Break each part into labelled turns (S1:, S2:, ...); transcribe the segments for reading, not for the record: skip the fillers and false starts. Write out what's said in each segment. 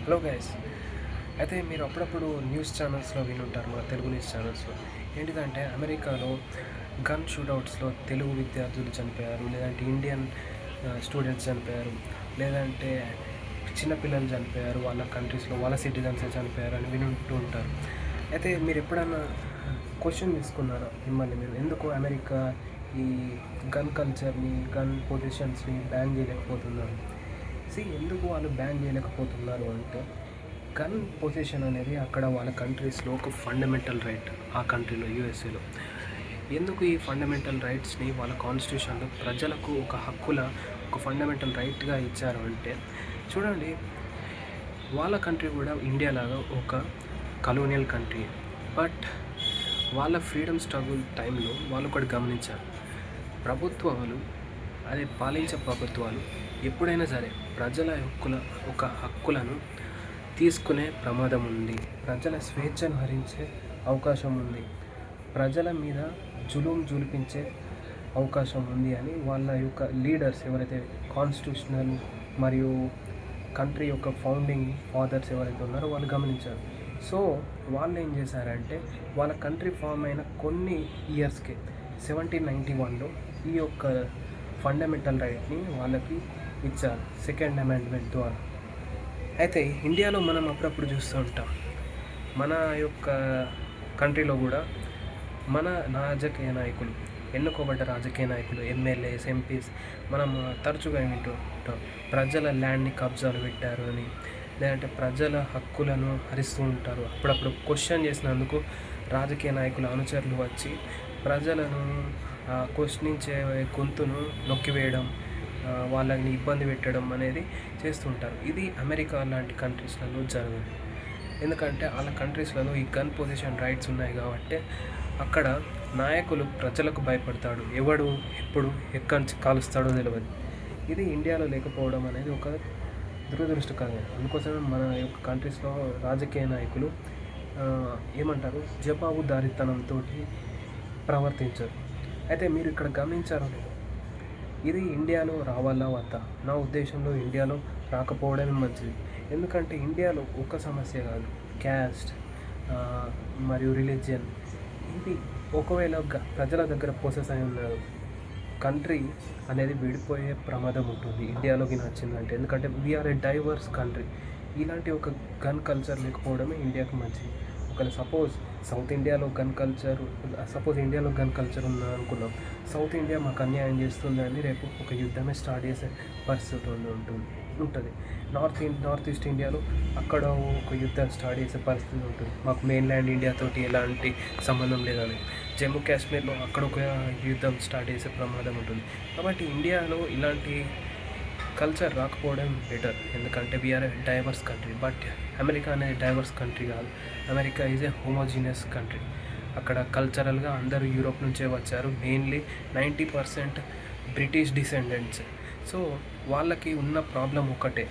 S1: Hello guys. అయితే మీరు అప్పుడప్పుడు న్యూస్ ఛానల్స్లో వినుంటారు, మన తెలుగు న్యూస్ ఛానల్స్లో. ఏంటిదంటే అమెరికాలో గన్ షూటౌట్స్లో తెలుగు విద్యార్థులు చనిపోయారు, లేదంటే ఇండియన్ స్టూడెంట్స్ చనిపోయారు, లేదంటే చిన్నపిల్లలు చనిపోయారు, వాళ్ళ కంట్రీస్లో వాళ్ళ సిటిజన్సే చనిపోయారు అని వినుంటూ ఉంటారు. అయితే మీరు ఎప్పుడన్నా క్వశ్చన్ తీసుకున్నారా మిమ్మల్ని మీరు, ఎందుకు అమెరికా ఈ గన్ కల్చర్ని, గన్ పొజిషన్స్ని బ్యాన్ చేయలేకపోతున్నారు? ఎందుకు వాళ్ళు బ్యాన్ చేయలేకపోతున్నారు అంటే, గన్ పొజిషన్ అనేది అక్కడ వాళ్ళ కంట్రీస్లో ఒక ఫండమెంటల్ రైట్. ఆ కంట్రీలో, యూఎస్ఏలో ఎందుకు ఈ ఫండమెంటల్ రైట్స్ని వాళ్ళ కాన్స్టిట్యూషన్లో ప్రజలకు ఒక ఫండమెంటల్ రైట్గా ఇచ్చారు అంటే, చూడండి, వాళ్ళ కంట్రీ కూడా ఇండియా లాగా ఒక కలోనియల్ కంట్రీ. బట్ వాళ్ళ ఫ్రీడమ్ స్ట్రగుల్ టైంలో వాళ్ళు ఒకటి గమనించారు. ప్రభుత్వాలు, అదే పాలించే ప్రభుత్వాలు ఎప్పుడైనా సరే ప్రజల హక్కులను తీసుకునే ప్రమాదం ఉంది. ప్రజల స్వేచ్ఛను హరించే అవకాశం ఉంది. ప్రజల మీద జులిపించే అవకాశం ఉంది అని వాళ్ళ యొక్క లీడర్స్, ఎవరైతే కాన్స్టిట్యూషనల్ మరియు కంట్రీ యొక్క ఫౌండింగ్ ఫాదర్స్ ఎవరైతే ఉన్నారో వాళ్ళు గమనించారు. సో వాళ్ళు ఏం చేశారంటే, వాళ్ళ కంట్రీ ఫామ్ అయిన కొన్ని ఇయర్స్కే 1791లో ఈ యొక్క ఫండమెంటల్ రైట్ని వాళ్ళకి ఇచ్చారు, సెకండ్ అమెండ్మెంట్ ద్వారా. అయితే ఇండియాలో మనం అప్పుడప్పుడు చూస్తూ ఉంటాం, మన యొక్క కంట్రీలో కూడా మన రాజకీయ నాయకులు, ఎన్నుకోబడ్డ రాజకీయ నాయకులు, ఎమ్మెల్యేస్, ఎంపీస్, మనం తరచుగా వింటూ ఉంటాం, ప్రజల ల్యాండ్ని కబ్జాలు పెట్టారు అని, లేదంటే ప్రజల హక్కులను హరిస్తూ ఉంటారు. అప్పుడప్పుడు క్వశ్చన్ చేసినందుకు రాజకీయ నాయకుల అనుచరులు వచ్చి ప్రజలను క్వశ్చనించే గొంతును నొక్కివేయడం, వాళ్ళని ఇబ్బంది పెట్టడం అనేది చేస్తుంటారు. ఇది అమెరికా లాంటి కంట్రీస్లలో జరగదు. ఎందుకంటే వాళ్ళ కంట్రీస్లలో ఈ గన్ పొజిషన్ రైట్స్ ఉన్నాయి కాబట్టి అక్కడ నాయకులు ప్రజలకు భయపడతాడు, ఎవడు ఎప్పుడు ఎక్కడి నుంచి కాలుస్తాడో తెలియదు. ఇది ఇండియాలో లేకపోవడం అనేది ఒక దురదృష్టకరం. అందుకోసమే మన యొక్క కంట్రీస్లో రాజకీయ నాయకులు ఏమంటారు, జవాబుదారీతనంతో ప్రవర్తించరు. అయితే మీరు ఇక్కడ గమనించారో లేదో, ఇది ఇండియాలో రావాలా వద్దా? నా ఉద్దేశంలో ఇండియాలో రాకపోవడమే మంచిది. ఎందుకంటే ఇండియాలో ఒక సమస్య కాదు, క్యాస్ట్ మరియు రిలీజియన్, ఇది ఒకవేళ ప్రజల దగ్గర ప్రాసెస్ అయి ఉన్నారు, కంట్రీ అనేది విడిపోయే ప్రమాదం ఉంటుంది ఇండియాలోకి నచ్చిందంటే. ఎందుకంటే వీఆర్ ఏ డైవర్స్ కంట్రీ. ఇలాంటి ఒక గన్ కల్చర్ లేకపోవడమే ఇండియాకు మంచిది. ఒకవేళ ఇండియాలో గన్ కల్చర్ ఉందా అనుకున్నాం, సౌత్ ఇండియా మాకు అన్యాయం చేస్తుందని రేపు ఒక యుద్ధమే స్టార్ట్ చేసే పరిస్థితి ఉంటుంది. నార్త్ ఈస్ట్ ఇండియాలో అక్కడ ఒక యుద్ధం స్టార్ట్ చేసే పరిస్థితి ఉంటుంది, మాకు మెయిన్ల్యాండ్ ఇండియాతోటి ఎలాంటి సంబంధం లేదని. జమ్మూ కాశ్మీర్లో అక్కడ ఒక యుద్ధం స్టార్ట్ చేసే ప్రమాదం ఉంటుంది. కాబట్టి ఇండియాలో ఇలాంటి కల్చర్ రాకపోవడం బెటర్. ఎందుకంటే we are a diverse country. But America అనేది డైవర్స్ కంట్రీ కాదు. America is a homogeneous country. అక్కడ కల్చరల్గా అందరూ యూరోప్ నుంచే వచ్చారు, మెయిన్లీ 90% బ్రిటిష్ డిసెండెంట్స్. సో వాళ్ళకి ఉన్న ప్రాబ్లం ఒకటే,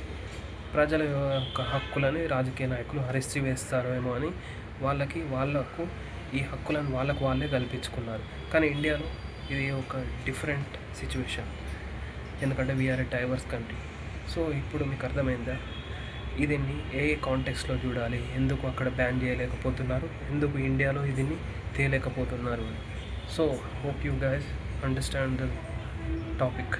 S1: ప్రజల యొక్క హక్కులని రాజకీయ నాయకులు హరించి వేస్తారేమో అని వాళ్ళకు ఈ హక్కులను వాళ్ళే కల్పించుకున్నారు. కానీ ఇండియాలో ఇది ఒక డిఫరెంట్ సిచ్యువేషన్, ఎందుకంటే we are a diverse country. So ఇప్పుడు మీకు అర్థమైందా దీన్ని ఏ కాంటెక్స్లో చూడాలి, ఎందుకు అక్కడ బ్యాన్ చేయలేకపోతున్నారు, ఎందుకు ఇండియాలో దీన్ని తేలేకపోతున్నారు. So hope you guys understand the topic.